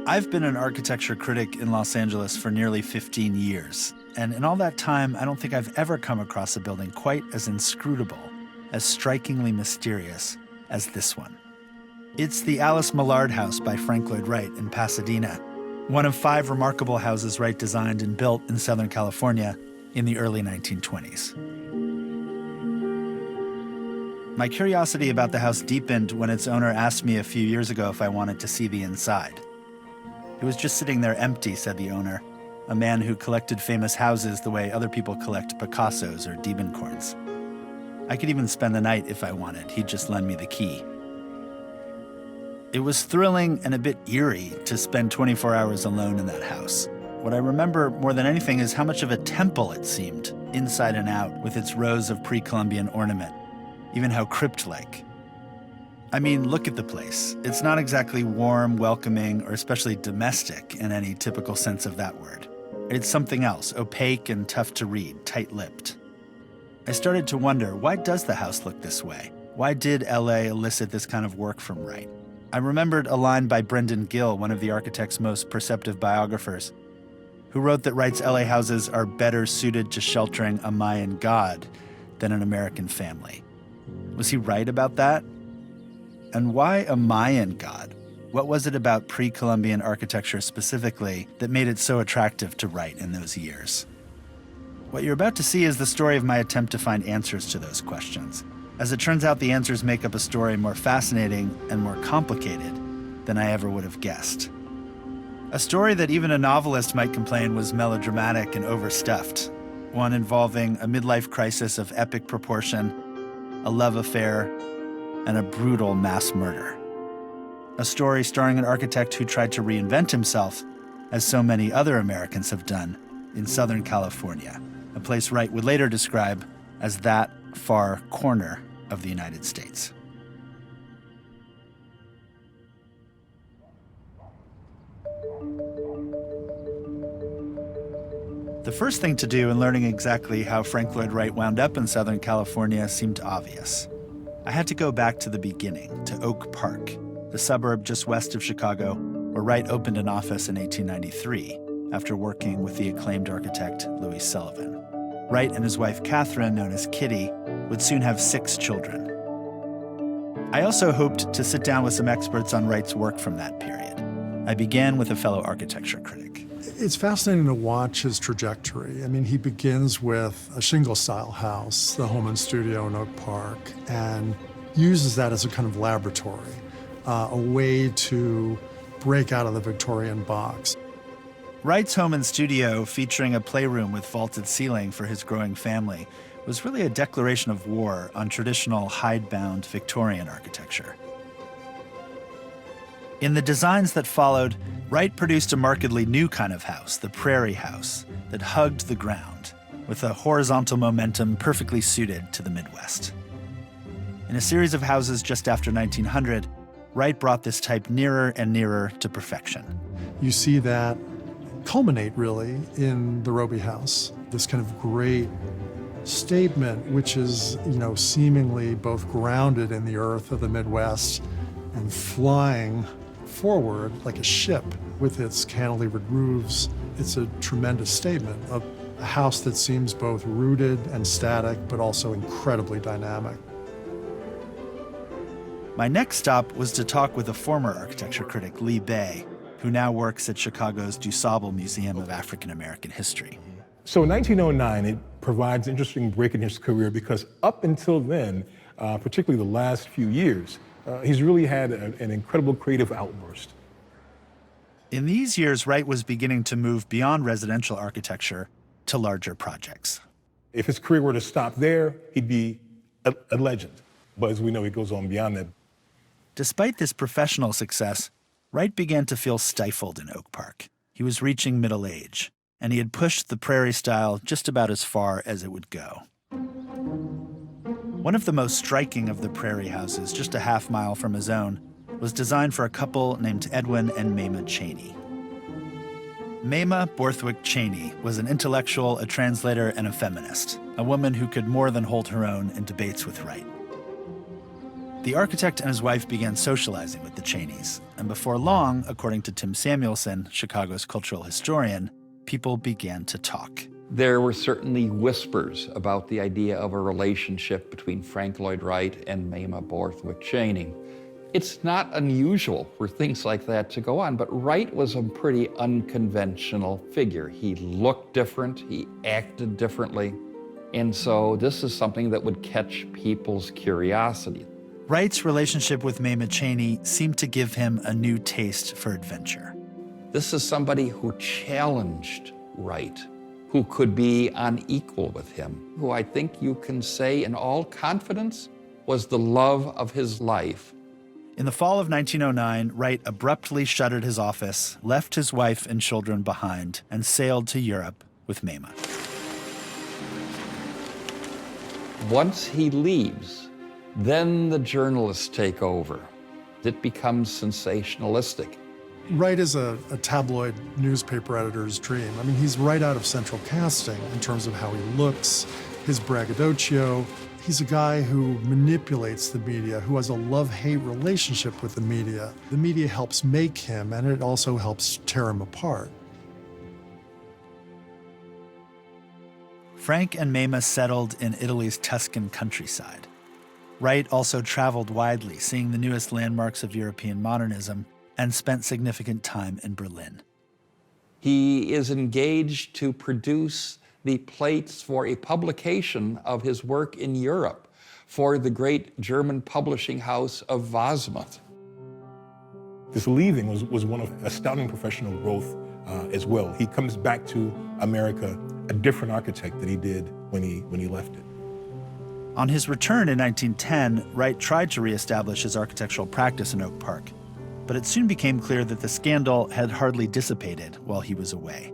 I've been an architecture critic in Los Angeles for nearly 15 years, and in all that time, I don't think I've ever come across a building quite as inscrutable, as strikingly mysterious as this one. It's the Alice Millard House by Frank Lloyd Wright in Pasadena, one of 5 remarkable houses Wright designed and built in Southern California in the early 1920s. My curiosity about the house deepened when its owner asked me a few years ago if I wanted to see the inside. It was just sitting there empty, said the owner, a man who collected famous houses the way other people collect Picassos or Diebenkorns. I could even spend the night if I wanted. He'd just lend me the key. It was thrilling and a bit eerie to spend 24 hours alone in that house. What I remember more than anything is how much of a temple it seemed, inside and out, with its rows of pre-Columbian ornament, even how crypt-like. I mean, look at the place. It's not exactly warm, welcoming, or especially domestic in any typical sense of that word. It's something else, opaque and tough to read, tight-lipped. I started to wonder, why does the house look this way? Why did LA elicit this kind of work from Wright? I remembered a line by Brendan Gill, one of the architect's most perceptive biographers, who wrote that Wright's LA houses are better suited to sheltering a Mayan god than an American family. Was he right about that? And why a Mayan god? What was it about pre-Columbian architecture specifically that made it so attractive to Wright in those years? What you're about to see is the story of my attempt to find answers to those questions. As it turns out, the answers make up a story more fascinating and more complicated than I ever would have guessed. A story that even a novelist might complain was melodramatic and overstuffed, one involving a midlife crisis of epic proportion, a love affair, and a brutal mass murder. A story starring an architect who tried to reinvent himself, as so many other Americans have done, in Southern California, a place Wright would later describe as that far corner of the United States. The first thing to do in learning exactly how Frank Lloyd Wright wound up in Southern California seemed obvious. I had to go back to the beginning, to Oak Park, the suburb just west of Chicago, where Wright opened an office in 1893 after working with the acclaimed architect Louis Sullivan. Wright and his wife Catherine, known as Kitty, would soon have 6 children. I also hoped to sit down with some experts on Wright's work from that period. I began with a fellow architecture critic. It's fascinating to watch his trajectory. I mean, he begins with a shingle-style house, the home and studio in Oak Park, and uses that as a kind of laboratory, a way to break out of the Victorian box. Wright's home and studio, featuring a playroom with vaulted ceiling for his growing family, was really a declaration of war on traditional hidebound Victorian architecture. In the designs that followed, Wright produced a markedly new kind of house, the prairie house, that hugged the ground, with a horizontal momentum perfectly suited to the Midwest. In a series of houses just after 1900, Wright brought this type nearer and nearer to perfection. You see that culminate, really, in the Roby House, this kind of great statement, which is, seemingly both grounded in the earth of the Midwest and flying forward like a ship with its cantilevered roofs. It's a tremendous statement of a house that seems both rooted and static, but also incredibly dynamic. My next stop was to talk with a former architecture critic, Lee Bay, who now works at Chicago's DuSable Museum of African American History. So in 1909, it provides an interesting break in his career because up until then, particularly the last few years, he's really had an incredible creative outburst. In these years, Wright was beginning to move beyond residential architecture to larger projects. If his career were to stop there, he'd be a legend. But as we know, he goes on beyond that. Despite this professional success, Wright began to feel stifled in Oak Park. He was reaching middle age, and he had pushed the prairie style just about as far as it would go. One of the most striking of the prairie houses, just a half mile from his own, was designed for a couple named Edwin and Mamah Cheney. Mamah Borthwick Cheney was an intellectual, a translator, and a feminist, a woman who could more than hold her own in debates with Wright. The architect and his wife began socializing with the Cheneys, and before long, according to Tim Samuelson, Chicago's cultural historian, people began to talk. There were certainly whispers about the idea of a relationship between Frank Lloyd Wright and Mamah Borthwick Cheney. It's not unusual for things like that to go on, but Wright was a pretty unconventional figure. He looked different, he acted differently, and so this is something that would catch people's curiosity. Wright's relationship with Mamah Cheney seemed to give him a new taste for adventure. This is somebody who challenged Wright, who could be unequal with him, who I think you can say in all confidence was the love of his life. In the fall of 1909, Wright abruptly shuttered his office, left his wife and children behind, and sailed to Europe with Mamah. Once he leaves, then the journalists take over. It becomes sensationalistic. Wright is a tabloid newspaper editor's dream. I mean, he's right out of central casting in terms of how he looks, his braggadocio. He's a guy who manipulates the media, who has a love-hate relationship with the media. The media helps make him, and it also helps tear him apart. Frank and Mamah settled in Italy's Tuscan countryside. Wright also traveled widely, seeing the newest landmarks of European modernism, and spent significant time in Berlin. He is engaged to produce the plates for a publication of his work in Europe for the great German publishing house of Wasmuth. This leaving was one of astounding professional growth as well. He comes back to America a different architect than he did when he left it. On his return in 1910, Wright tried to reestablish his architectural practice in Oak Park, but it soon became clear that the scandal had hardly dissipated while he was away.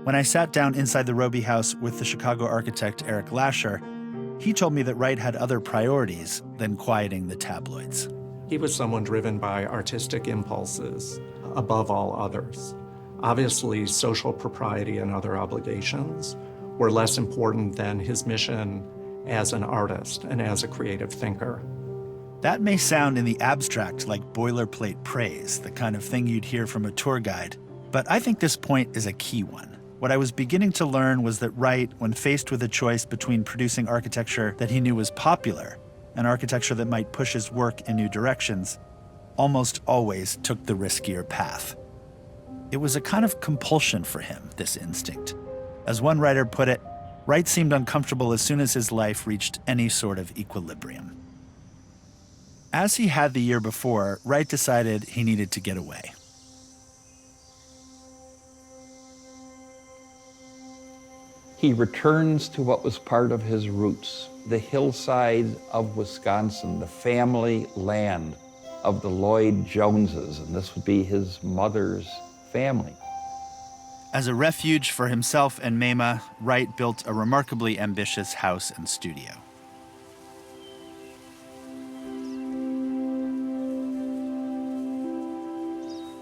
When I sat down inside the Roby House with the Chicago architect Eric Lasher, he told me that Wright had other priorities than quieting the tabloids. He was someone driven by artistic impulses above all others. Obviously, social propriety and other obligations were less important than his mission as an artist and as a creative thinker. That may sound in the abstract like boilerplate praise, the kind of thing you'd hear from a tour guide, but I think this point is a key one. What I was beginning to learn was that Wright, when faced with a choice between producing architecture that he knew was popular and architecture that might push his work in new directions, almost always took the riskier path. It was a kind of compulsion for him, this instinct. As one writer put it, Wright seemed uncomfortable as soon as his life reached any sort of equilibrium. As he had the year before, Wright decided he needed to get away. He returns to what was part of his roots, the hillside of Wisconsin, the family land of the Lloyd Joneses, and this would be his mother's family. As a refuge for himself and Mamah, Wright built a remarkably ambitious house and studio.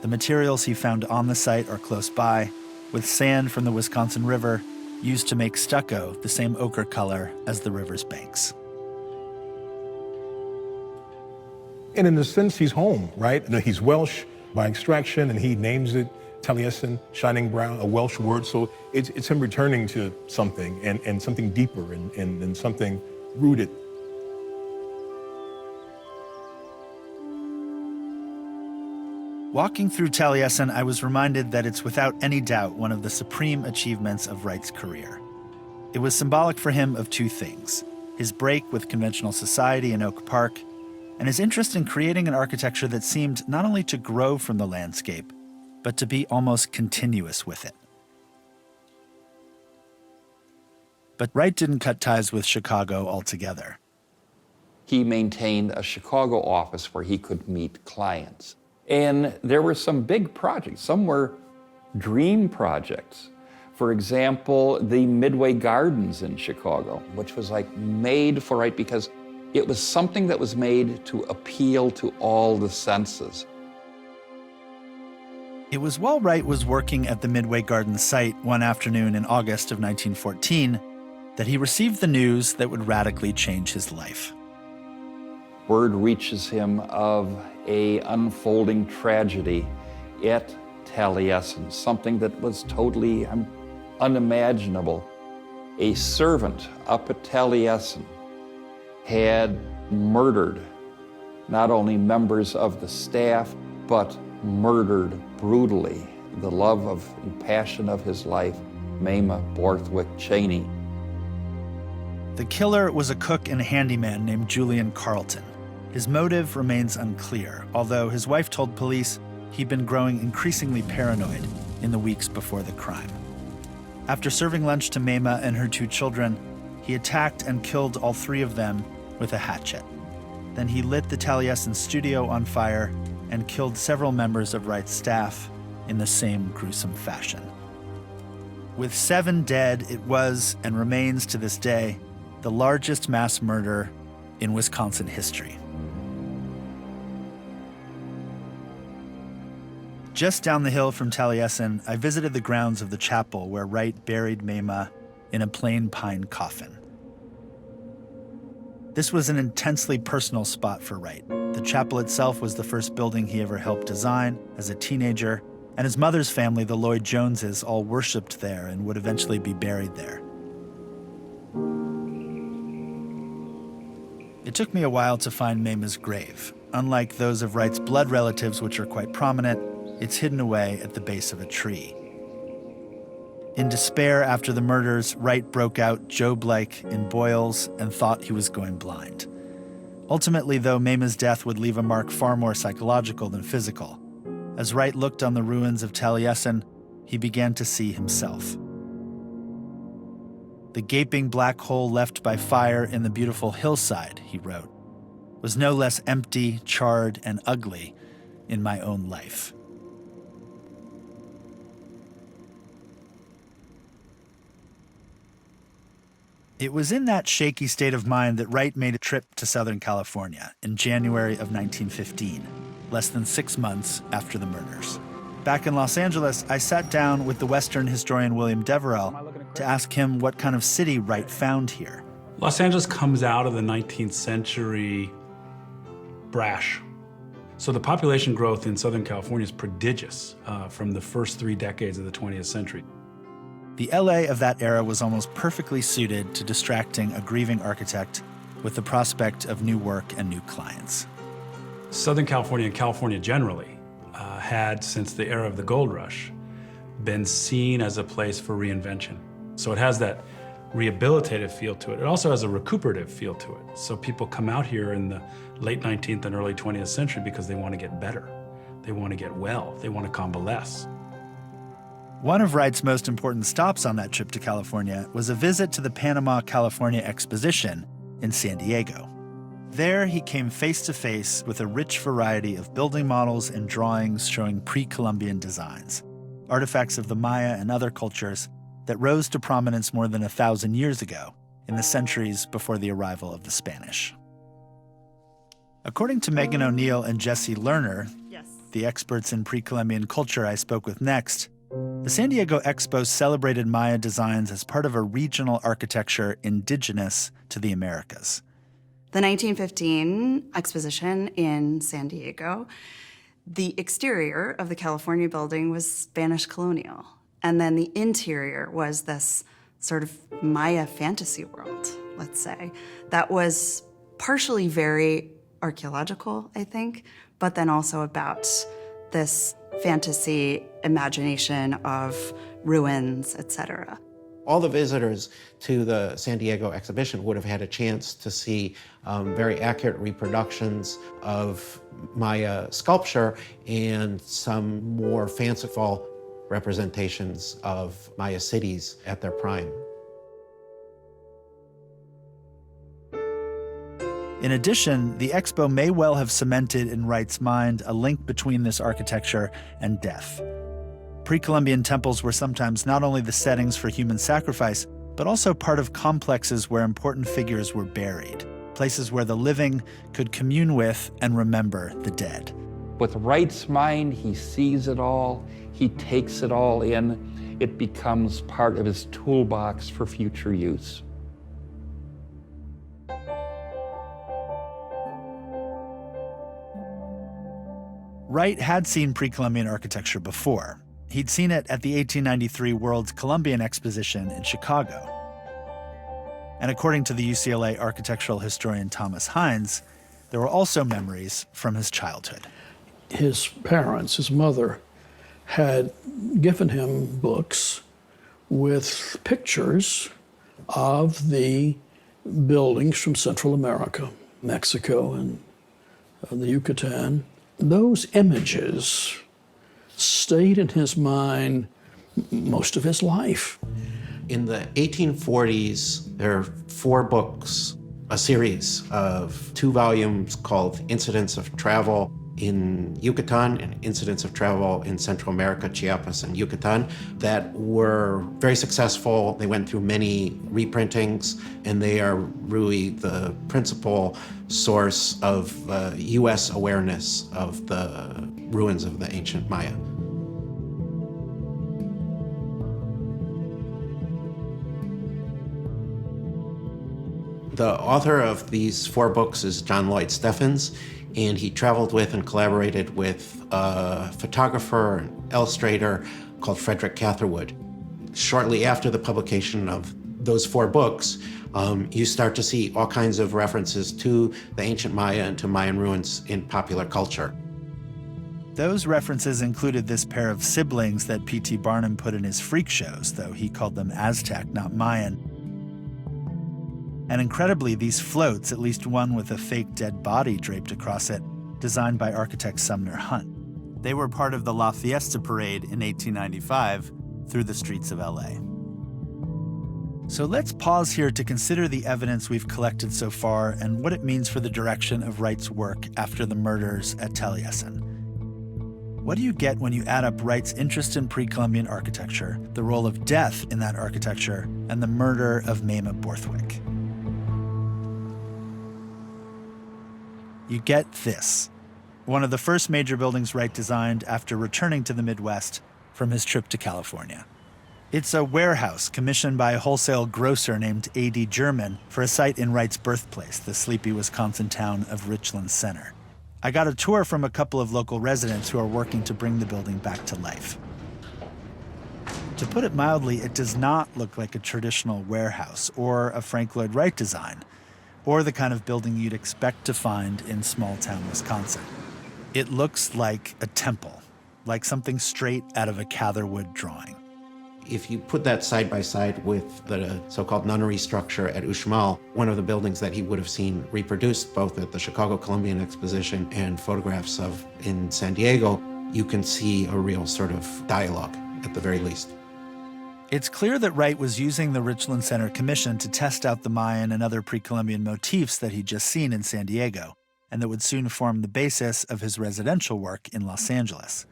The materials he found on the site are close by, with sand from the Wisconsin River used to make stucco the same ochre color as the river's banks. And in a sense, he's home, right? He's Welsh by extraction, and he names it Taliesin, shining brown, a Welsh word. So it's him returning to something and something deeper and something rooted. Walking through Taliesin, I was reminded that it's without any doubt one of the supreme achievements of Wright's career. It was symbolic for him of two things: his break with conventional society in Oak Park, and his interest in creating an architecture that seemed not only to grow from the landscape, but to be almost continuous with it. But Wright didn't cut ties with Chicago altogether. He maintained a Chicago office where he could meet clients. And there were some big projects. Some were dream projects. For example, the Midway Gardens in Chicago, which was like made for Wright because it was something that was made to appeal to all the senses. It was while Wright was working at the Midway Gardens site one afternoon in August of 1914 that he received the news that would radically change his life. Word reaches him of an unfolding tragedy at Taliesin, something that was totally unimaginable. A servant up at Taliesin had murdered not only members of the staff, but murdered brutally the love of and passion of his life, Mama Borthwick Cheney. The killer was a cook and handyman named Julian Carlton. His motive remains unclear, although his wife told police he'd been growing increasingly paranoid in the weeks before the crime. After serving lunch to Mama and her 2 children, he attacked and killed all 3 of them with a hatchet. Then he lit the Taliesin studio on fire and killed several members of WRIGHT's staff in the same gruesome fashion. With 7 dead, it was, and remains to this day, the largest mass murder in Wisconsin history. Just down the hill from Taliesin, I visited the grounds of the chapel where WRIGHT buried Mama in a plain pine coffin. This was an intensely personal spot for WRIGHT. The chapel itself was the first building he ever helped design as a teenager, and his mother's family, the Lloyd Joneses, all worshipped there and would eventually be buried there. It took me a while to find Mama's grave. Unlike those of WRIGHT's blood relatives, which are quite prominent, it's hidden away at the base of a tree. In despair after the murders, WRIGHT broke out Job-like in boils and thought he was going blind. Ultimately, though, Mama's death would leave a mark far more psychological than physical. As WRIGHT looked on the ruins of Taliesin, he began to see himself. The gaping black hole left by fire in the beautiful hillside, he wrote, was no less empty, charred, and ugly in my own life. It was in that shaky state of mind that WRIGHT made a trip to Southern California in January of 1915, less than 6 months after the murders. Back in Los Angeles, I sat down with the Western historian William Deverell to ask him what kind of city WRIGHT found here. Los Angeles comes out of the 19th century brash. So the population growth in Southern California is prodigious from the first 3 decades of the 20th century. The LA of that era was almost perfectly suited to distracting a grieving architect with the prospect of new work and new clients. Southern California and California generally had, since the era of the gold rush, been seen as a place for reinvention. So it has that rehabilitative feel to it. It also has a recuperative feel to it. So people come out here in the late 19th and early 20th century because they want to get better. They want to get well. They want to convalesce. One of WRIGHT's most important stops on that trip to California was a visit to the Panama, California Exposition in San Diego. There, he came face to face with a rich variety of building models and drawings showing pre-Columbian designs, artifacts of the Maya and other cultures that rose to prominence more than 1,000 years ago, in the centuries before the arrival of the Spanish. According to Megan O'Neill and Jesse Lerner, the experts in pre-Columbian culture I spoke with next, the San Diego Expo celebrated Maya designs as part of a regional architecture indigenous to the Americas. The 1915 exposition in San Diego, the exterior of the California building was Spanish colonial. And then the interior was this sort of Maya fantasy world, let's say, that was partially very archaeological, I think, but then also about this fantasy imagination of ruins, etc. All the visitors to the San Diego exhibition would have had a chance to see very accurate reproductions of Maya sculpture and some more fanciful representations of Maya cities at their prime. In addition, the expo may well have cemented in WRIGHT's mind a link between this architecture and death. Pre-Columbian temples were sometimes not only the settings for human sacrifice, but also part of complexes where important figures were buried, places where the living could commune with and remember the dead. With WRIGHT's mind, he sees it all, he takes it all in, it becomes part of his toolbox for future use. Wright had seen pre-Columbian architecture before. He'd seen it at the 1893 World Columbian Exposition in Chicago. And according to the UCLA architectural historian Thomas Hines, there were also memories from his childhood. His parents, his mother, had given him books with pictures of the buildings from Central America, Mexico, and the Yucatan. Those images stayed in his mind most of his life. In the 1840s, there are 4 books, a series of 2 volumes called Incidents of Travel in Yucatan and Incidents of Travel in Central America, Chiapas, and Yucatan, that were very successful. They went through many reprintings, and they are really the principal source of U.S. awareness of the ruins of the ancient Maya. The author of these 4 books is John Lloyd Steffens, and he traveled with and collaborated with a photographer and illustrator called Frederick Catherwood. Shortly after the publication of those 4 books, you start to see all kinds of references to the ancient Maya and to Mayan ruins in popular culture. Those references included this pair of siblings that P.T. Barnum put in his freak shows, though he called them Aztec, not Mayan. And incredibly, these floats, at least one with a fake dead body draped across it, designed by architect Sumner Hunt. They were part of the La Fiesta Parade in 1895 through the streets of LA. So let's pause here to consider the evidence we've collected so far and what it means for the direction of Wright's work after the murders at Taliesin. What do you get when you add up Wright's interest in pre-Columbian architecture, the role of death in that architecture, and the murder of Mamah Borthwick? You get this, one of the first major buildings Wright designed after returning to the Midwest from his trip to California. It's a warehouse commissioned by a wholesale grocer named A.D. German for a site in Wright's birthplace, the sleepy Wisconsin town of Richland Center. I got a tour from a couple of local residents who are working to bring the building back to life. To put it mildly, it does not look like a traditional warehouse or a Frank Lloyd Wright design, or the kind of building you'd expect to find in small-town Wisconsin. It looks like a temple, like something straight out of a Catherwood drawing. If you put that side by side with the so-called nunnery structure at Uxmal, one of the buildings that he would have seen reproduced both at the Chicago Columbian Exposition and photographs of in San Diego, you can see a real sort of dialogue at the very least. It's clear that Wright was using the Richland Center Commission to test out the Mayan and other pre-Columbian motifs that he'd just seen in San Diego, and that would soon form the basis of his residential work in Los Angeles.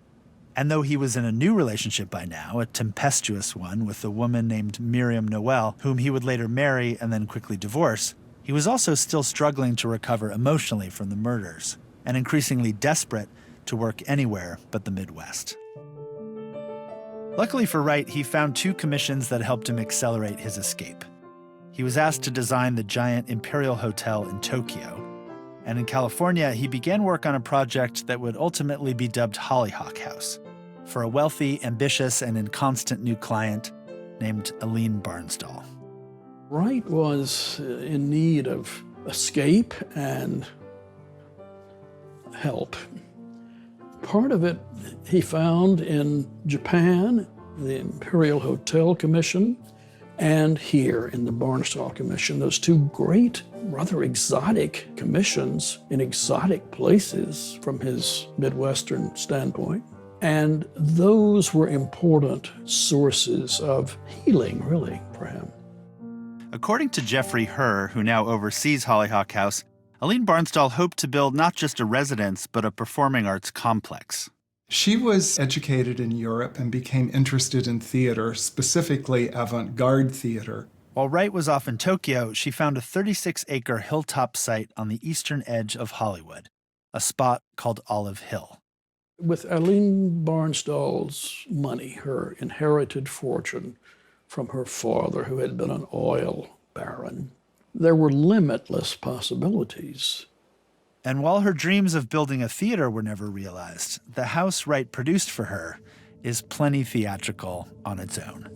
And though he was in a new relationship by now, a tempestuous one with a woman named Miriam Noel, whom he would later marry and then quickly divorce, he was also still struggling to recover emotionally from the murders, and increasingly desperate to work anywhere but the Midwest. Luckily for Wright, he found 2 commissions that helped him accelerate his escape. He was asked to design the giant Imperial Hotel in Tokyo, and in California, he began work on a project that would ultimately be dubbed Hollyhock House, for a wealthy, ambitious, and inconstant new client named Aline Barnsdall. Wright was in need of escape and help. Part of it he found in Japan, the Imperial Hotel Commission, and here in the Barnsdall Commission, those 2 great, rather exotic commissions in exotic places from his Midwestern standpoint. And those were important sources of healing, really, for him. According to Jeffrey Herr, who now oversees Hollyhock House, Aline Barnsdall hoped to build not just a residence, but a performing arts complex. She was educated in Europe and became interested in theater, specifically avant-garde theater. While Wright was off in Tokyo, she found a 36-acre hilltop site on the eastern edge of Hollywood, a spot called Olive Hill. With Aline Barnsdall's money, her inherited fortune from her father, who had been an oil baron, there were limitless possibilities. And while her dreams of building a theater were never realized, the house Wright produced for her is plenty theatrical on its own.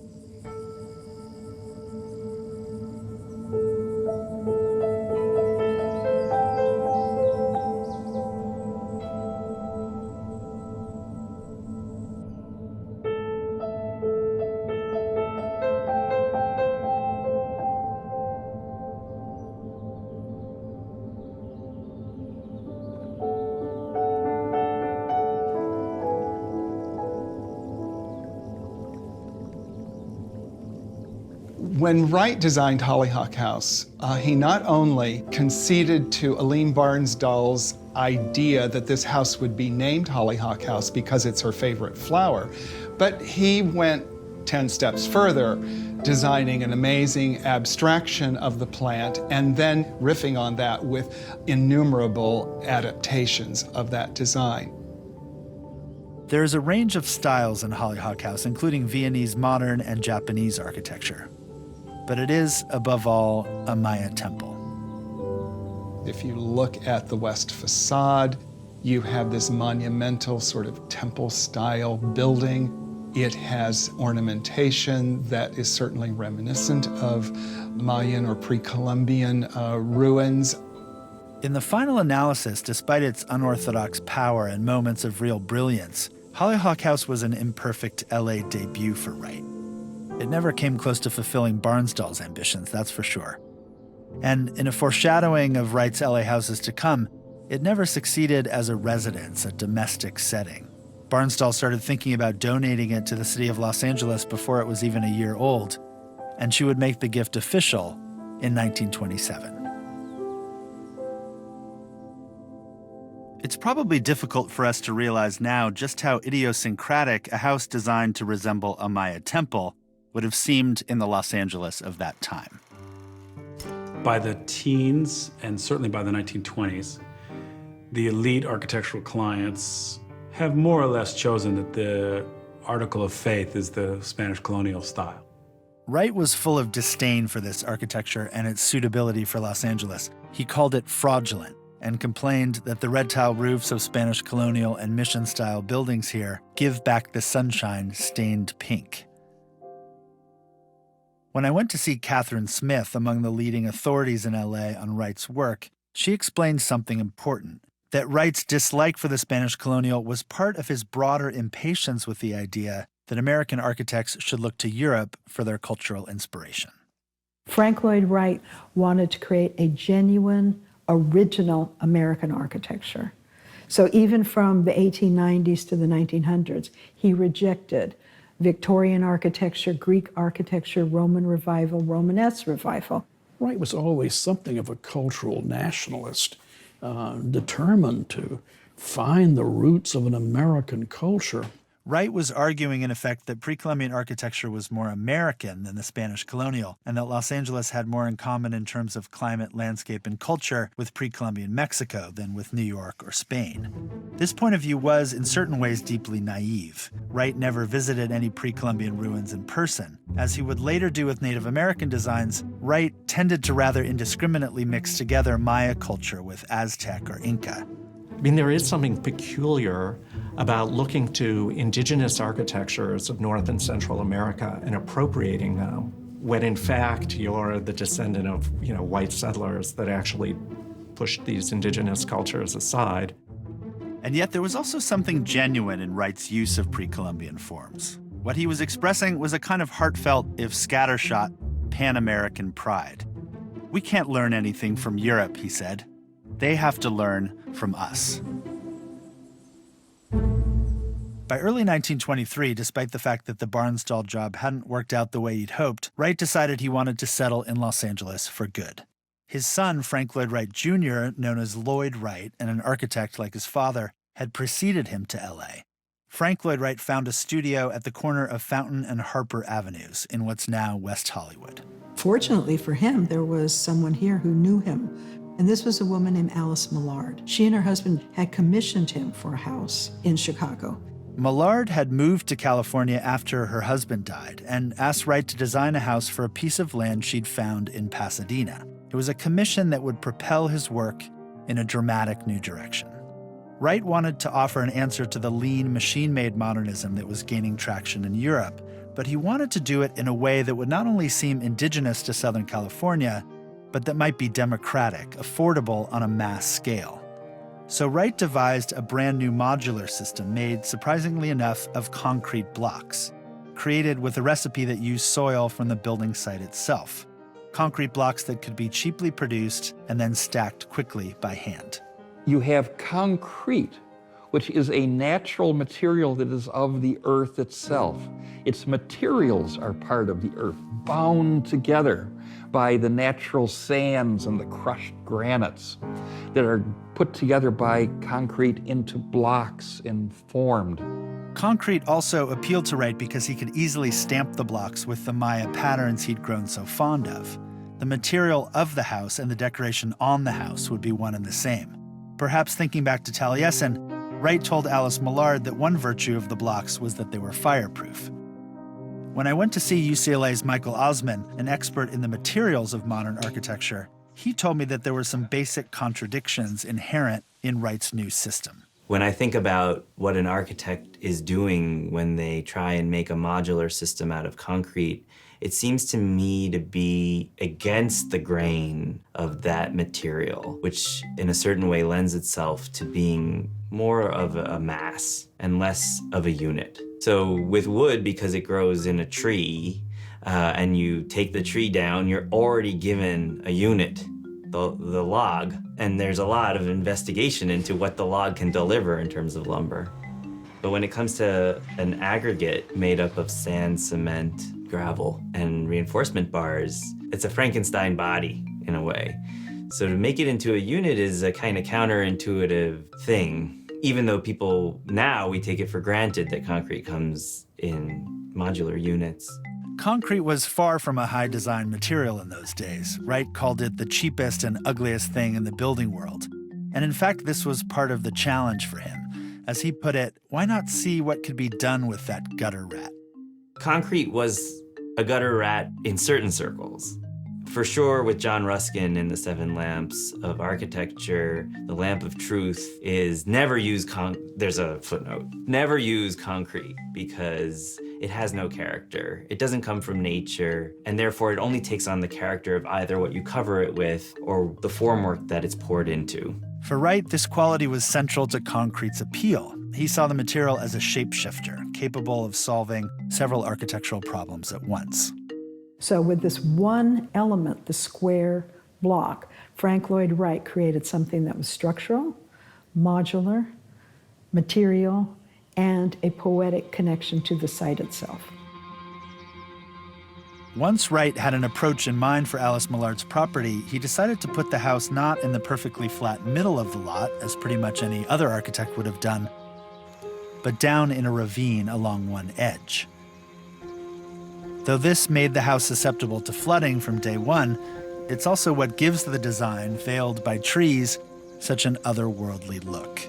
When Wright designed Hollyhock House, he not only conceded to Aline Barnsdall's idea that this house would be named Hollyhock House because it's her favorite flower, but he went 10 steps further, designing an amazing abstraction of the plant and then riffing on that with innumerable adaptations of that design. There is a range of styles in Hollyhock House, including Viennese modern and Japanese architecture. But it is, above all, a Maya temple. If you look at the west facade, you have this monumental sort of temple-style building. It has ornamentation that is certainly reminiscent of Mayan or pre-Columbian ruins. In the final analysis, despite its unorthodox power and moments of real brilliance, Hollyhock House was an imperfect LA debut for Wright. It never came close to fulfilling Barnsdall's ambitions, that's for sure. And in a foreshadowing of Wright's LA houses to come, it never succeeded as a residence, a domestic setting. Barnsdall started thinking about donating it to the city of Los Angeles before it was even a year old, and she would make the gift official in 1927. It's probably difficult for us to realize now just how idiosyncratic a house designed to resemble a Maya temple would have seemed in the Los Angeles of that time. By the teens, and certainly by the 1920s, the elite architectural clients have more or less chosen that the article of faith is the Spanish colonial style. Wright was full of disdain for this architecture and its suitability for Los Angeles. He called it fraudulent and complained that the red tile roofs of Spanish colonial and mission-style buildings here give back the sunshine stained pink. When I went to see Catherine Smith, among the leading authorities in LA on Wright's work, she explained something important, that Wright's dislike for the Spanish colonial was part of his broader impatience with the idea that American architects should look to Europe for their cultural inspiration. Frank Lloyd Wright wanted to create a genuine, original American architecture. So even from the 1890s to the 1900s, he rejected Victorian architecture, Greek architecture, Roman revival, Romanesque revival. Wright was always something of a cultural nationalist, determined to find the roots of an American culture. Wright was arguing, in effect, that pre-Columbian architecture was more American than the Spanish colonial, and that Los Angeles had more in common in terms of climate, landscape, and culture with pre-Columbian Mexico than with New York or Spain. This point of view was, in certain ways, deeply naive. Wright never visited any pre-Columbian ruins in person. As he would later do with Native American designs, Wright tended to rather indiscriminately mix together Maya culture with Aztec or Inca. I mean, there is something peculiar about looking to indigenous architectures of North and Central America and appropriating them, when in fact you're the descendant of, white settlers that actually pushed these indigenous cultures aside. And yet there was also something genuine in Wright's use of pre-Columbian forms. What he was expressing was a kind of heartfelt, if scattershot, Pan-American pride. We can't learn anything from Europe, he said. They have to learn from us. By early 1923, despite the fact that the Barnsdall job hadn't worked out the way he'd hoped, Wright decided he wanted to settle in Los Angeles for good. His son, Frank Lloyd Wright Jr., known as Lloyd Wright and an architect like his father, had preceded him to LA. Frank Lloyd Wright found a studio at the corner of Fountain and Harper Avenues in what's now West Hollywood. Fortunately for him, there was someone here who knew him, and this was a woman named Alice Millard. She and her husband had commissioned him for a house in Chicago. Millard had moved to California after her husband died and asked Wright to design a house for a piece of land she'd found in Pasadena. It was a commission that would propel his work in a dramatic new direction. Wright wanted to offer an answer to the lean, machine-made modernism that was gaining traction in Europe, but he wanted to do it in a way that would not only seem indigenous to Southern California, but that might be democratic, affordable on a mass scale. So Wright devised a brand new modular system made, surprisingly enough, of concrete blocks, created with a recipe that used soil from the building site itself. Concrete blocks that could be cheaply produced and then stacked quickly by hand. You have concrete, which is a natural material that is of the earth itself. Its materials are part of the earth, bound together by the natural sands and the crushed granites that are put together by concrete into blocks and formed. Concrete also appealed to Wright because he could easily stamp the blocks with the Maya patterns he'd grown so fond of. The material of the house and the decoration on the house would be one and the same. Perhaps thinking back to Taliesin, Wright told Alice Millard that one virtue of the blocks was that they were fireproof. When I went to see UCLA's Michael Osman, an expert in the materials of modern architecture, he told me that there were some basic contradictions inherent in Wright's new system. When I think about what an architect is doing when they try and make a modular system out of concrete, it seems to me to be against the grain of that material, which in a certain way lends itself to being more of a mass and less of a unit. So with wood, because it grows in a tree, and you take the tree down, you're already given a unit, the log, and there's a lot of investigation into what the log can deliver in terms of lumber. But when it comes to an aggregate made up of sand, cement, gravel, and reinforcement bars, it's a Frankenstein body in a way. So to make it into a unit is a kind of counterintuitive thing, even though people now, we take it for granted that concrete comes in modular units. Concrete was far from a high design material in those days. Wright called it the cheapest and ugliest thing in the building world. And in fact, this was part of the challenge for him. As he put it, why not see what could be done with that gutter rat? Concrete was a gutter rat in certain circles. For sure, with John Ruskin in the Seven Lamps of Architecture, the lamp of truth is never use there's a footnote. Never use concrete because it has no character. It doesn't come from nature, and therefore it only takes on the character of either what you cover it with or the formwork that it's poured into. For Wright, this quality was central to concrete's appeal. He saw the material as a shapeshifter, capable of solving several architectural problems at once. So with this one element, the square block, Frank Lloyd Wright created something that was structural, modular, material, and a poetic connection to the site itself. Once Wright had an approach in mind for Alice Millard's property, he decided to put the house not in the perfectly flat middle of the lot, as pretty much any other architect would have done, but down in a ravine along one edge. Though this made the house susceptible to flooding from day one, it's also what gives the design, veiled by trees, such an otherworldly look.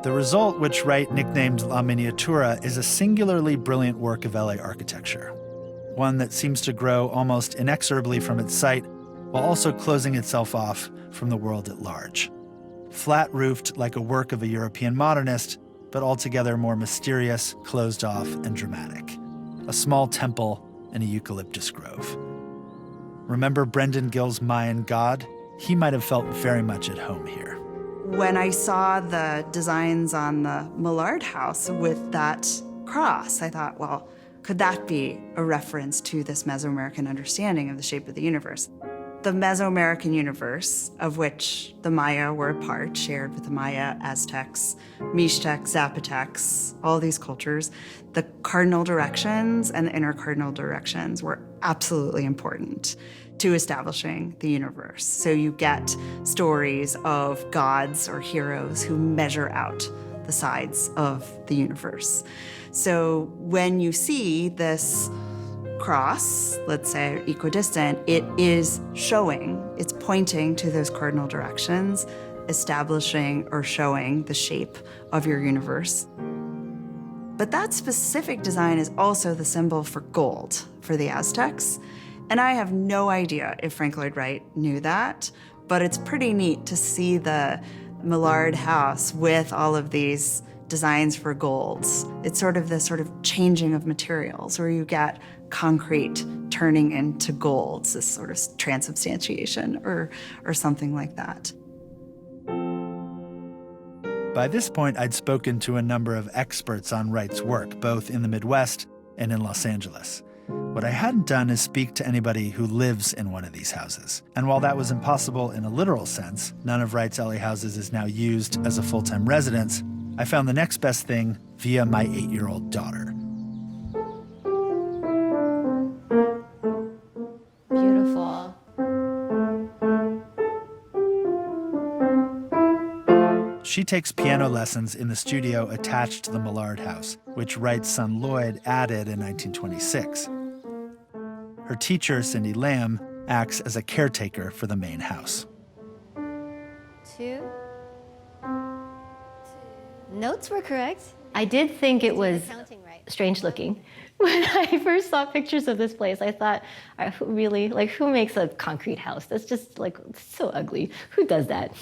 The result, which Wright nicknamed La Miniatura, is a singularly brilliant work of LA architecture, one that seems to grow almost inexorably from its site while also closing itself off from the world at large. Flat-roofed like a work of a European modernist, but altogether more mysterious, closed off, and dramatic. A small temple in a eucalyptus grove. Remember Brendan Gill's Mayan God? He might have felt very much at home here. When I saw the designs on the Millard house with that cross, I thought, well, could that be a reference to this Mesoamerican understanding of the shape of the universe? the Mesoamerican universe, of which the Maya were a part, shared with the Maya, Aztecs, Mixtecs, Zapotecs, all these cultures, the cardinal directions and the intercardinal directions were absolutely important to establishing the universe. So you get stories of gods or heroes who measure out the sides of the universe. So when you see this cross, let's say equidistant, it is showing, it's pointing to those cardinal directions, establishing or showing the shape of your universe. But that specific design is also the symbol for gold for the Aztecs. And I have no idea if Frank Lloyd Wright knew that, but it's pretty neat to see the Millard house with all of these designs for golds. It's sort of this sort of changing of materials where you get concrete turning into golds, this sort of transubstantiation or something like that. By this point, I'd spoken to a number of experts on Wright's work, both in the Midwest and in Los Angeles. What I hadn't done is speak to anybody who lives in one of these houses. And while that was impossible in a literal sense, none of Wright's LA houses is now used as a full-time residence, I found the next best thing via my 8-year-old daughter. Beautiful. She takes piano lessons in the studio attached to the Millard house, which Wright's son Lloyd added in 1926. Her teacher, Cindy Lamb, acts as a caretaker for the main house. 2. Notes were correct. I did think it was strange looking. When I first saw pictures of this place, I thought, really, like, who makes a concrete house? That's just, like, so ugly. Who does that?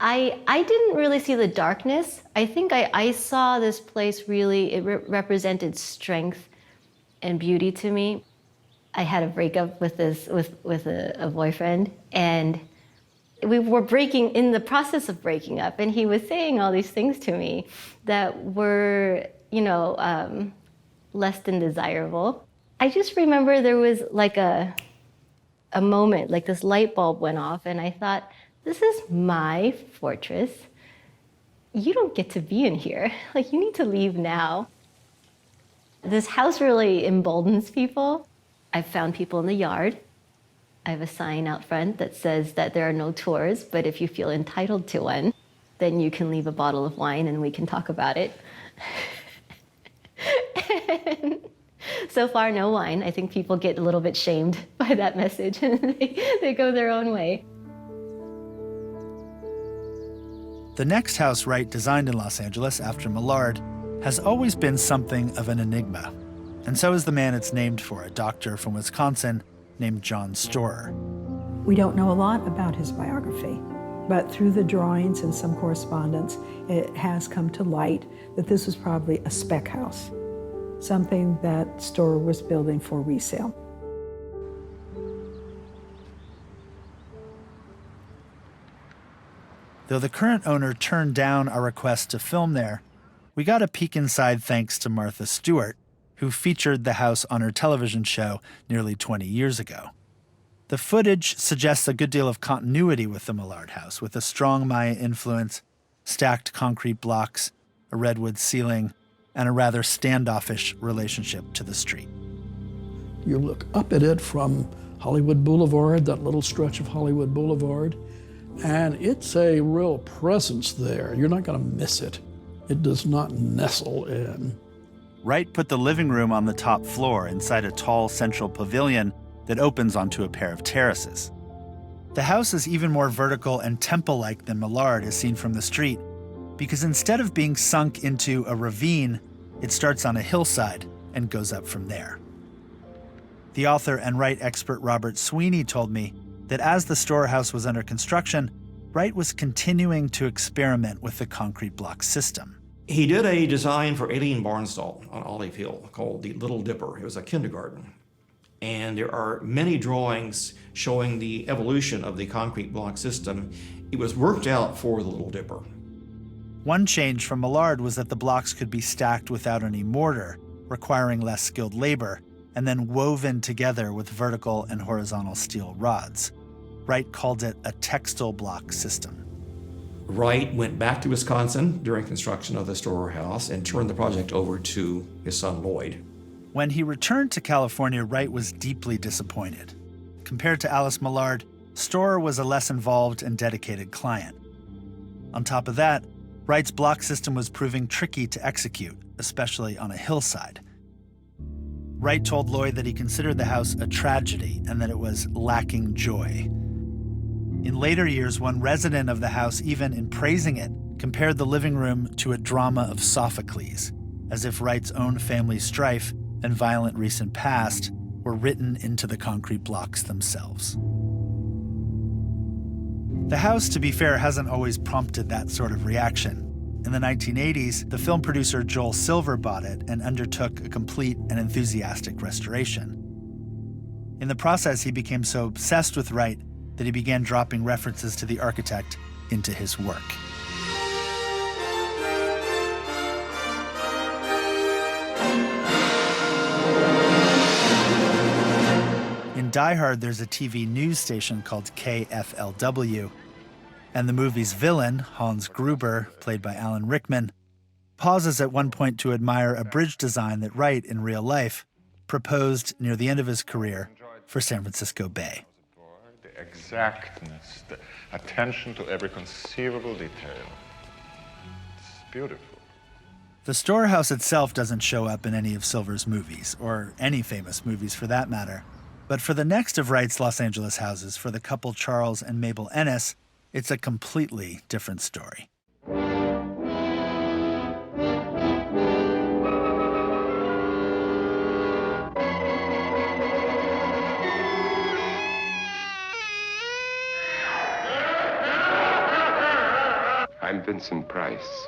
I didn't really see the darkness. I think I saw this place really, it represented strength and beauty to me. I had a breakup with a boyfriend, and we were in the process of breaking up, and he was saying all these things to me that were, less than desirable. I just remember there was like a moment, like this light bulb went off, and I thought, this is my fortress. You don't get to be in here. Like, you need to leave now. This house really emboldens people. I've found people in the yard. I have a sign out front that says that there are no tours, but if you feel entitled to one, then you can leave a bottle of wine and we can talk about it. So far, no wine. I think people get a little bit shamed by that message and they go their own way. The next house Wright designed in Los Angeles after Millard has always been something of an enigma. And so is the man it's named for, a doctor from Wisconsin named John Storer. We don't know a lot about his biography, but through the drawings and some correspondence, it has come to light that this was probably a spec house, something that Storer was building for resale. Though the current owner turned down our request to film there, we got a peek inside thanks to Martha Stewart, who featured the house on her television show nearly 20 years ago. The footage suggests a good deal of continuity with the Millard house, with a strong Maya influence, stacked concrete blocks, a redwood ceiling, and a rather standoffish relationship to the street. You look up at it from Hollywood Boulevard, that little stretch of Hollywood Boulevard, and it's a real presence there. You're not going to miss it. It does not nestle in. Wright put the living room on the top floor inside a tall central pavilion that opens onto a pair of terraces. The house is even more vertical and temple-like than Millard as seen from the street, because instead of being sunk into a ravine, it starts on a hillside and goes up from there. The author and Wright expert Robert Sweeney told me that as the storehouse was under construction, Wright was continuing to experiment with the concrete block system. He did a design for Aileen Barnsdall on Olive Hill called the Little Dipper. It was a kindergarten. And there are many drawings showing the evolution of the concrete block system. It was worked out for the Little Dipper. One change from Millard was that the blocks could be stacked without any mortar, requiring less skilled labor, and then woven together with vertical and horizontal steel rods. Wright called it a textile block system. Wright went back to Wisconsin during construction of the storehouse and turned the project over to his son Lloyd. When he returned to California, Wright was deeply disappointed. Compared to Alice Millard, Storer was a less involved and dedicated client. On top of that, Wright's block system was proving tricky to execute, especially on a hillside. Wright told Lloyd that he considered the house a tragedy and that it was lacking joy. In later years, one resident of the house, even in praising it, compared the living room to a drama of Sophocles, as if Wright's own family strife and violent recent past were written into the concrete blocks themselves. The house, to be fair, hasn't always prompted that sort of reaction. In the 1980s, the film producer Joel Silver bought it and undertook a complete and enthusiastic restoration. In the process, he became so obsessed with Wright that he began dropping references to the architect into his work. In Die Hard, there's a TV news station called KFLW, and the movie's villain, Hans Gruber, played by Alan Rickman, pauses at one point to admire a bridge design that Wright, in real life, proposed near the end of his career for San Francisco Bay. The exactness, the attention to every conceivable detail. It's beautiful. The storehouse itself doesn't show up in any of Silver's movies, or any famous movies for that matter. But for the next of Wright's Los Angeles houses, for the couple Charles and Mabel Ennis, it's a completely different story. I'm Vincent Price,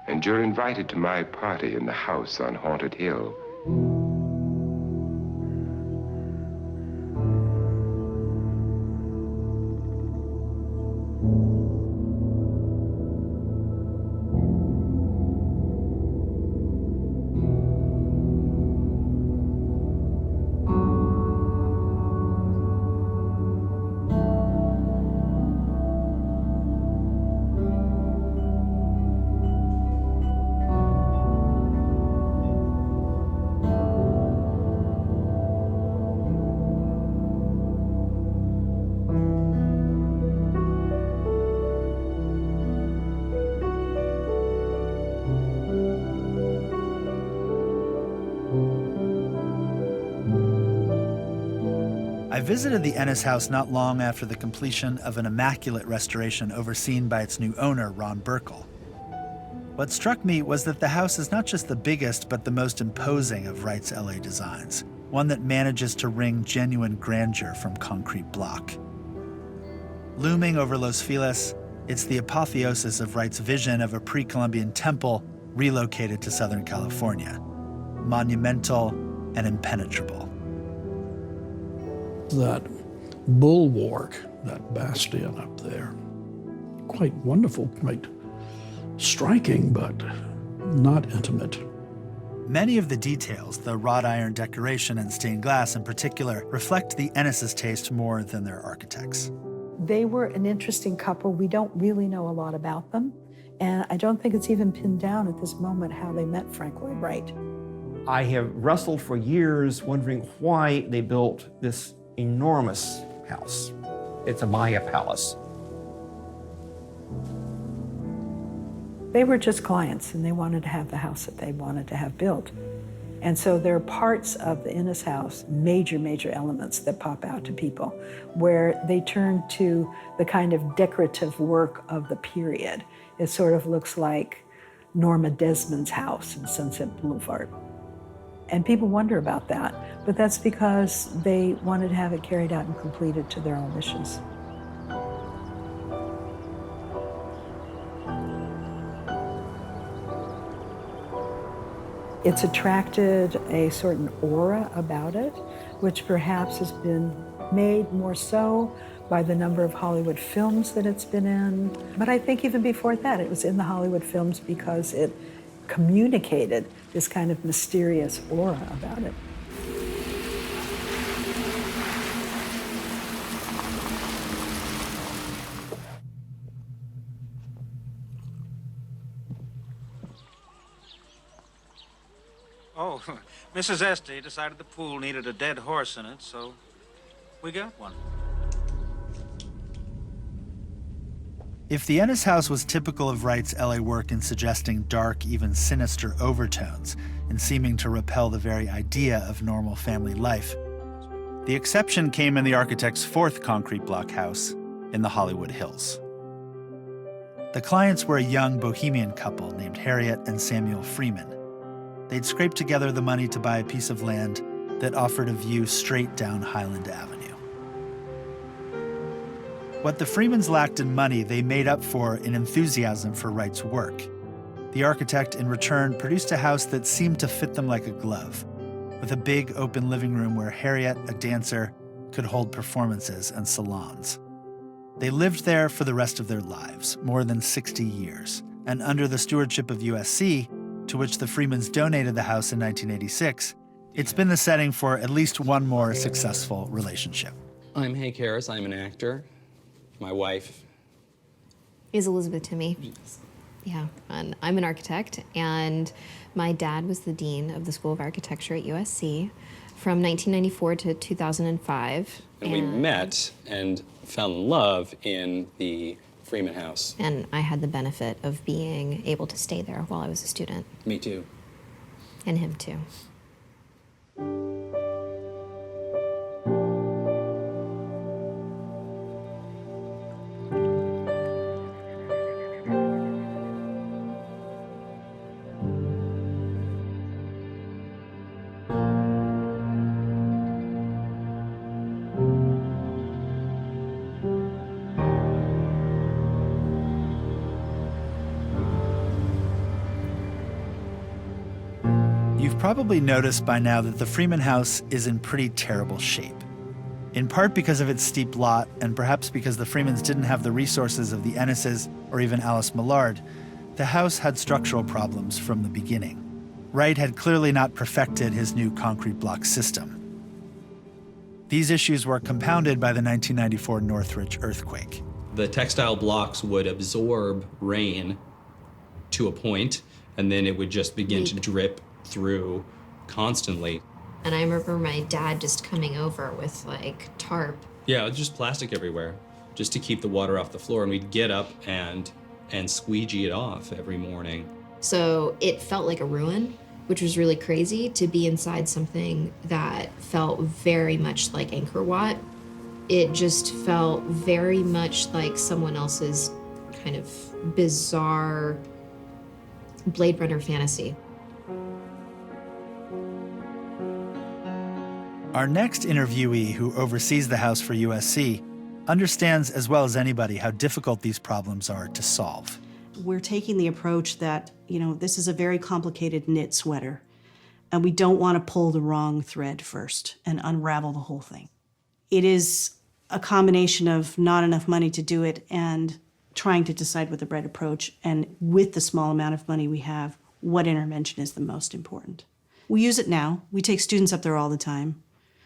and you're invited to my party in the house on Haunted Hill. I visited the Ennis house not long after the completion of an immaculate restoration overseen by its new owner, Ron Burkle. What struck me was that the house is not just the biggest, but the most imposing of Wright's LA designs, one that manages to wring genuine grandeur from concrete block. Looming over Los Feliz, it's the apotheosis of Wright's vision of a pre-Columbian temple relocated to Southern California, monumental and impenetrable. That bulwark, that bastion up there, quite wonderful, quite striking, but not intimate. Many of the details, the wrought iron decoration and stained glass in particular, reflect the Ennis' taste more than their architects. They were an interesting couple. We don't really know a lot about them, and I don't think it's even pinned down at this moment how they met Frank Lloyd Wright. I have wrestled for years wondering why they built this enormous house. It's a Maya palace. They were just clients, and they wanted to have the house that they wanted to have built. And so there are parts of the Ennis house, major elements that pop out to people, where they turn to the kind of decorative work of the period. It sort of looks like Norma Desmond's house in Sunset Boulevard. And people wonder about that, but that's because they wanted to have it carried out and completed to their own wishes. It's attracted a certain aura about it, which perhaps has been made more so by the number of Hollywood films that it's been in. But I think even before that, it was in the Hollywood films because it communicated this kind of mysterious aura about it. Oh, Mrs. Esty decided the pool needed a dead horse in it, so we got one. If the Ennis house was typical of Wright's LA work in suggesting dark, even sinister overtones and seeming to repel the very idea of normal family life, the exception came in the architect's fourth concrete block house in the Hollywood Hills. The clients were a young bohemian couple named Harriet and Samuel Freeman. They'd scraped together the money to buy a piece of land that offered a view straight down Highland Avenue. What the Freemans lacked in money, they made up for in enthusiasm for Wright's work. The architect, in return, produced a house that seemed to fit them like a glove, with a big open living room where Harriet, a dancer, could hold performances and salons. They lived there for the rest of their lives, more than 60 years, and under the stewardship of USC, to which the Freemans donated the house in 1986, it's been the setting for at least one more successful relationship. I'm Hank Harris. I'm an actor. My wife is Elizabeth Timmy. Yeah, and I'm an architect, and my dad was the dean of the School of Architecture at USC from 1994 to 2005. And we met and fell in love in the Freeman house. And I had the benefit of being able to stay there while I was a student. Me too. And him too. You've probably noticed by now that the Freeman house is in pretty terrible shape. In part because of its steep lot, and perhaps because the Freemans didn't have the resources of the Ennises or even Alice Millard, the house had structural problems from the beginning. Wright had clearly not perfected his new concrete block system. These issues were compounded by the 1994 Northridge earthquake. The textile blocks would absorb rain to a point, and then it would just begin to drip through constantly. And I remember my dad just coming over with like tarp. Yeah, just plastic everywhere, just to keep the water off the floor, and we'd get up and squeegee it off every morning. So it felt like a ruin, which was really crazy to be inside something that felt very much like Angkor Wat. It just felt very much like someone else's kind of bizarre Blade Runner fantasy. Our next interviewee, who oversees the house for USC, understands as well as anybody how difficult these problems are to solve. We're taking the approach that, this is a very complicated knit sweater, and we don't want to pull the wrong thread first and unravel the whole thing. It is a combination of not enough money to do it and trying to decide with the right approach, and with the small amount of money we have, what intervention is the most important. We use it now. We take students up there all the time.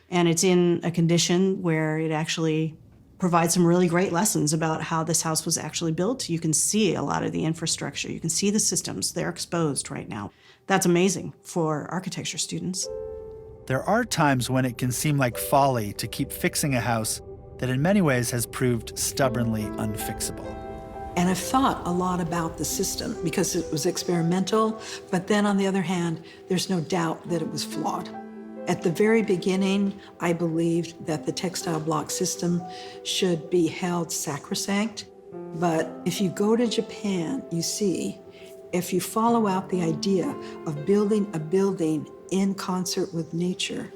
And it's in a condition where it actually provides some really great lessons about how this house was actually built. You can see a lot of the infrastructure. You can see the systems. They're exposed right now. That's amazing for architecture students. There are times when it can seem like folly to keep fixing a house that in many ways has proved stubbornly unfixable. And I've thought a lot about the system because it was experimental, but then on the other hand, there's no doubt that it was flawed. At the very beginning, I believed that the textile block system should be held sacrosanct. But if you go to Japan, you see, if you follow out the idea of building a building in concert with nature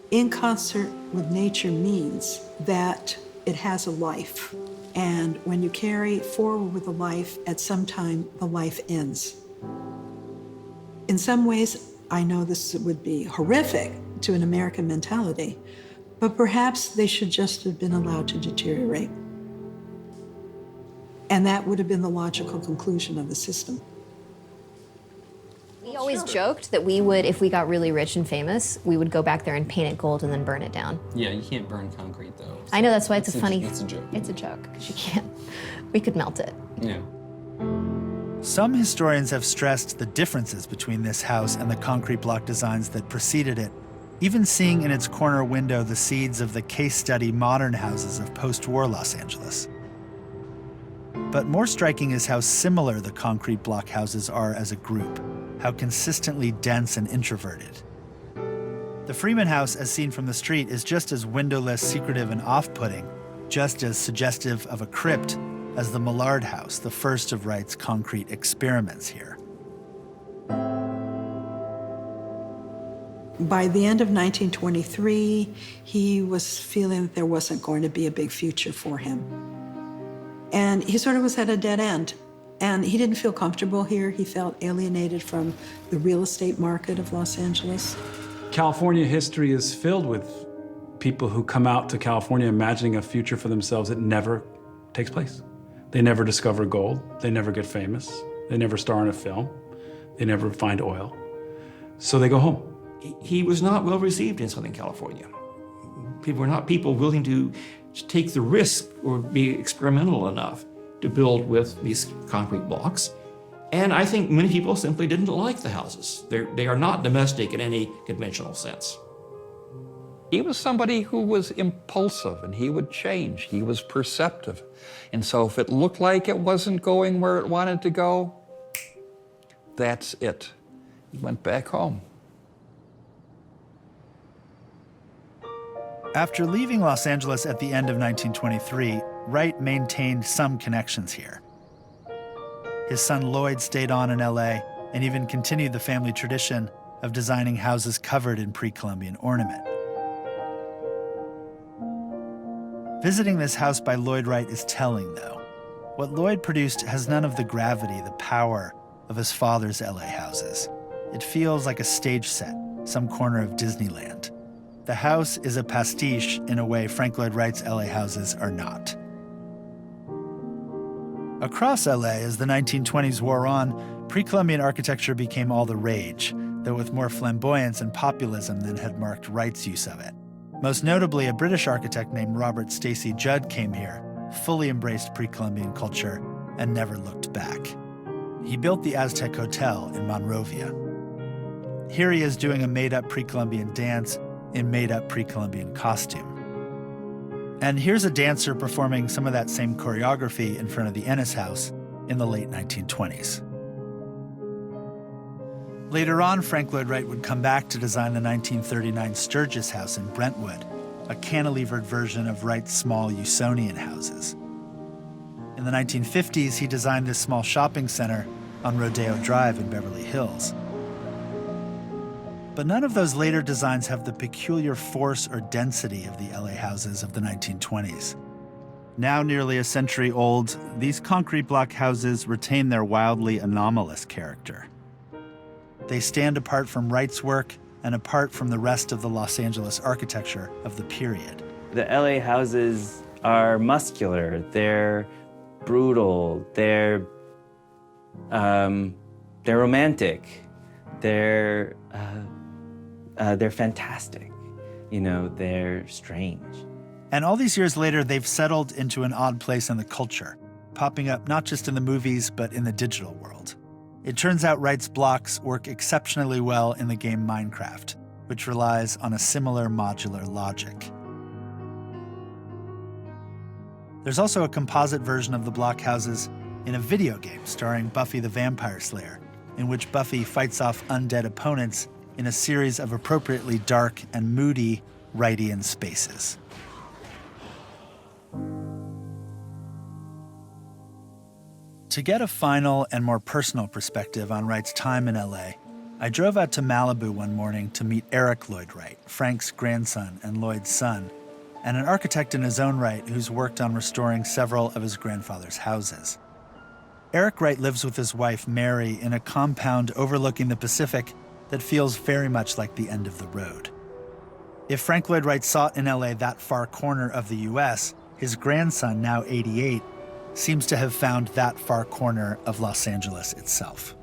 means that it has a life. And when you carry forward with a life, at some time, the life ends. In some ways, I know this would be horrific to an American mentality, but perhaps they should just have been allowed to deteriorate. And that would have been the logical conclusion of the system. We always joked that we would, if we got really rich and famous, we would go back there and paint it gold and then burn it down. Yeah, you can't burn concrete though. So I know, that's why it's a funny. It's a joke. It's a joke, because you can't. We could melt it. Yeah. Some historians have stressed the differences between this house and the concrete block designs that preceded it, even seeing in its corner window the seeds of the case study modern houses of post-war Los Angeles. But more striking is how similar the concrete block houses are as a group, how consistently dense and introverted. The Freeman House, as seen from the street, is just as windowless, secretive, and off-putting, just as suggestive of a crypt as the Millard House, the first of Wright's concrete experiments here. By the end of 1923, he was feeling that there wasn't going to be a big future for him. And he sort of was at a dead end. And he didn't feel comfortable here. He felt alienated from the real estate market of Los Angeles. California history is filled with people who come out to California imagining a future for themselves that never takes place. They never discover gold. They never get famous. They never star in a film. They never find oil. So they go home. He was not well received in Southern California. People were not people willing to take the risk or be experimental enough to build with these concrete blocks. And I think many people simply didn't like the houses. They are not domestic in any conventional sense. He was somebody who was impulsive, and he would change. He was perceptive. And so if it looked like it wasn't going where it wanted to go, that's it. He went back home. After leaving Los Angeles at the end of 1923, Wright maintained some connections here. His son Lloyd stayed on in LA and even continued the family tradition of designing houses covered in pre-Columbian ornament. Visiting this house by Lloyd Wright is telling, though. What Lloyd produced has none of the gravity, the power of his father's LA houses. It feels like a stage set, some corner of Disneyland. The house is a pastiche in a way Frank Lloyd Wright's LA houses are not. Across LA, as the 1920s wore on, pre-Columbian architecture became all the rage, though with more flamboyance and populism than had marked Wright's use of it. Most notably, a British architect named Robert Stacey Judd came here, fully embraced pre-Columbian culture, and never looked back. He built the Aztec Hotel in Monrovia. Here he is doing a made-up pre-Columbian dance in made-up pre-Columbian costume. And here's a dancer performing some of that same choreography in front of the Ennis House in the late 1920s. Later on, Frank Lloyd Wright would come back to design the 1939 Sturgis House in Brentwood, a cantilevered version of Wright's small Usonian houses. In the 1950s, he designed this small shopping center on Rodeo Drive in Beverly Hills. But none of those later designs have the peculiar force or density of the LA houses of the 1920s. Now nearly a century old, these concrete block houses retain their wildly anomalous character. They stand apart from Wright's work and apart from the rest of the Los Angeles architecture of the period. The LA houses are muscular, they're brutal, they're romantic, they're fantastic, they're strange. And all these years later, they've settled into an odd place in the culture, popping up not just in the movies, but in the digital world. It turns out Wright's blocks work exceptionally well in the game Minecraft, which relies on a similar modular logic. There's also a composite version of the block houses in a video game starring Buffy the Vampire Slayer, in which Buffy fights off undead opponents in a series of appropriately dark and moody Wrightian spaces. To get a final and more personal perspective on Wright's time in LA, I drove out to Malibu one morning to meet Eric Lloyd Wright, Frank's grandson and Lloyd's son, and an architect in his own right who's worked on restoring several of his grandfather's houses. Eric Wright lives with his wife, Mary, in a compound overlooking the Pacific that feels very much like the end of the road. If Frank Lloyd Wright sought in LA that far corner of the US, his grandson, now 88, seems to have found that far corner of Los Angeles itself.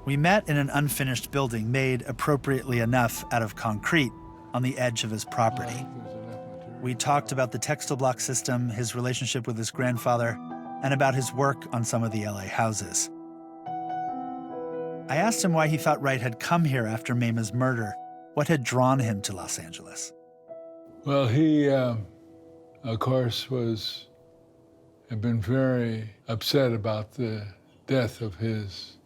We met in an unfinished building made, appropriately enough, out of concrete on the edge of his property. We talked about the textile block system, his relationship with his grandfather, and about his work on some of the LA houses. I asked him why he thought Wright had come here after Maima's murder. What had drawn him to Los Angeles? Well, he, of course, had been very upset about the death of his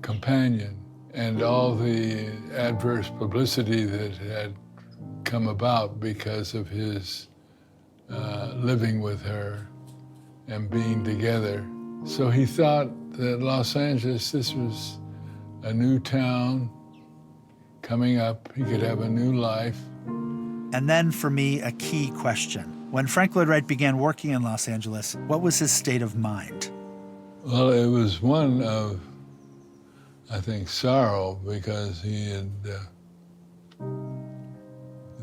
companion and all the adverse publicity that had come about because of his living with her and being together. So he thought that Los Angeles, this was a new town coming up. He could have a new life. And then, for me, a key question. When Frank Lloyd Wright began working in Los Angeles, what was his state of mind? Well, it was one of, I think, sorrow, because they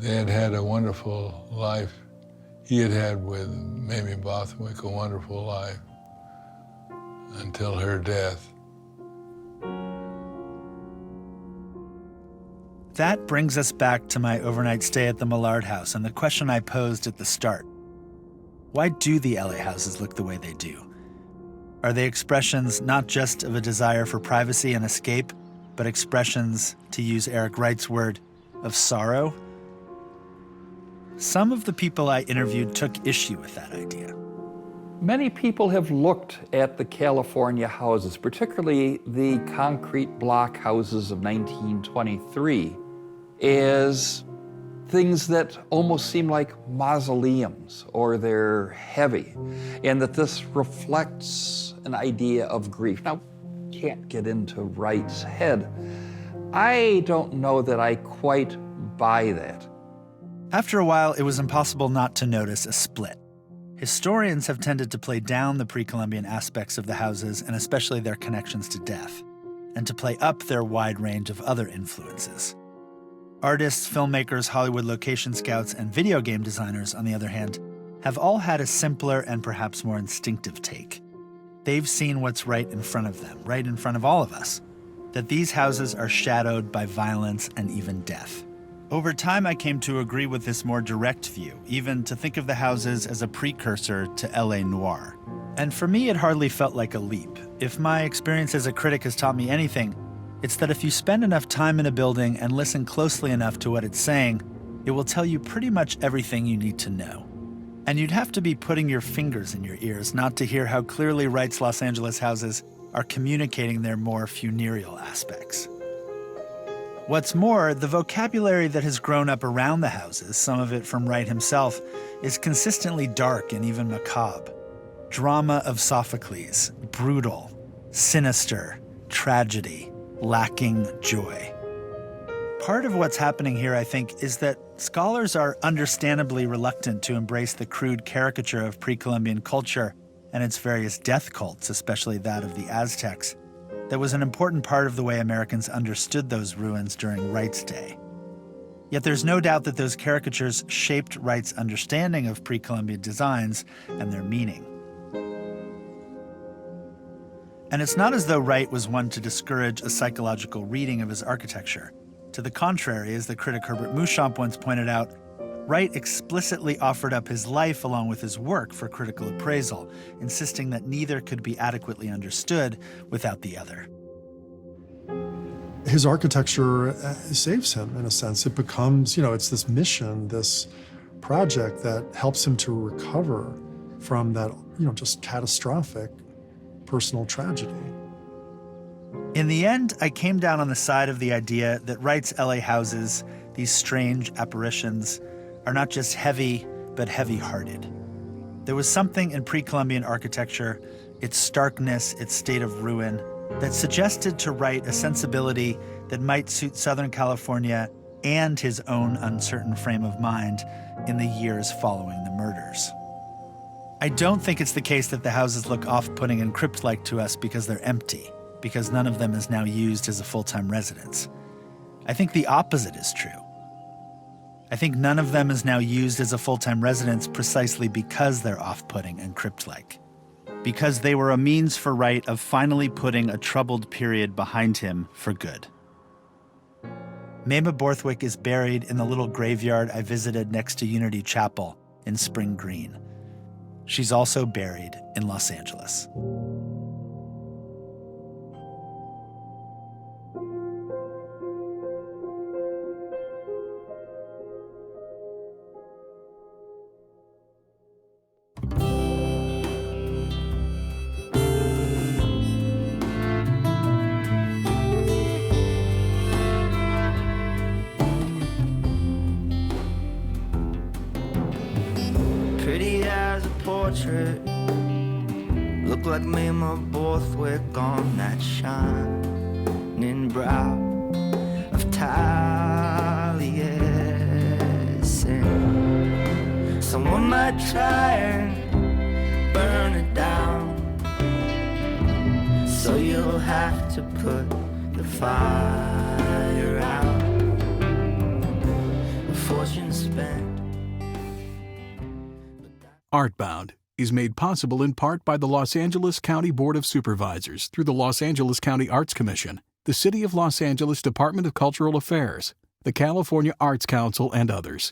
had had a wonderful life. He had had with Mamie Bothwick a wonderful life until her death. That brings us back to my overnight stay at the Millard House and the question I posed at the start. Why do the LA houses look the way they do? Are they expressions not just of a desire for privacy and escape, but expressions, to use Eric Wright's word, of sorrow? Some of the people I interviewed took issue with that idea. Many people have looked at the California houses, particularly the concrete block houses of 1923, as things that almost seem like mausoleums, or they're heavy, and that this reflects an idea of grief. Now, can't get into Wright's head. I don't know that I quite buy that. After a while, it was impossible not to notice a split. Historians have tended to play down the pre-Columbian aspects of the houses, and especially their connections to death, and to play up their wide range of other influences. Artists, filmmakers, Hollywood location scouts, and video game designers, on the other hand, have all had a simpler and perhaps more instinctive take. They've seen what's right in front of them, right in front of all of us, that these houses are shadowed by violence and even death. Over time, I came to agree with this more direct view, even to think of the houses as a precursor to LA noir. And for me, it hardly felt like a leap. If my experience as a critic has taught me anything, it's that if you spend enough time in a building and listen closely enough to what it's saying, it will tell you pretty much everything you need to know. And you'd have to be putting your fingers in your ears not to hear how clearly Wright's Los Angeles houses are communicating their more funereal aspects. What's more, the vocabulary that has grown up around the houses, some of it from Wright himself, is consistently dark and even macabre. Drama of Sophocles, brutal, sinister, tragedy, lacking joy. Part of what's happening here, I think, is that scholars are understandably reluctant to embrace the crude caricature of pre-Columbian culture and its various death cults, especially that of the Aztecs, that was an important part of the way Americans understood those ruins during Wright's day. Yet there's no doubt that those caricatures shaped Wright's understanding of pre-Columbian designs and their meaning. And it's not as though Wright was one to discourage a psychological reading of his architecture. To the contrary, as the critic Herbert Muschamp once pointed out, Wright explicitly offered up his life along with his work for critical appraisal, insisting that neither could be adequately understood without the other. His architecture saves him, in a sense. It becomes, it's this mission, this project that helps him to recover from that, just catastrophic personal tragedy. In the end, I came down on the side of the idea that Wright's LA houses, these strange apparitions, are not just heavy, but heavy-hearted. There was something in pre-Columbian architecture, its starkness, its state of ruin, that suggested to Wright a sensibility that might suit Southern California and his own uncertain frame of mind in the years following the murders. I don't think it's the case that the houses look off-putting and crypt-like to us because they're empty, because none of them is now used as a full-time residence. I think the opposite is true. I think none of them is now used as a full-time residence precisely because they're off-putting and crypt-like. Because they were a means for Wright of finally putting a troubled period behind him for good. Maima Borthwick is buried in the little graveyard I visited next to Unity Chapel in Spring Green. She's also buried in Los Angeles. pretty as a portrait. Look like Mama Borthwick on that shining brow of Taliesin. Someone might try and burn it down, so you'll have to put the fire out. A fortune spent. Artbound is made possible in part by the Los Angeles County Board of Supervisors through the Los Angeles County Arts Commission, the City of Los Angeles Department of Cultural Affairs, the California Arts Council, and others.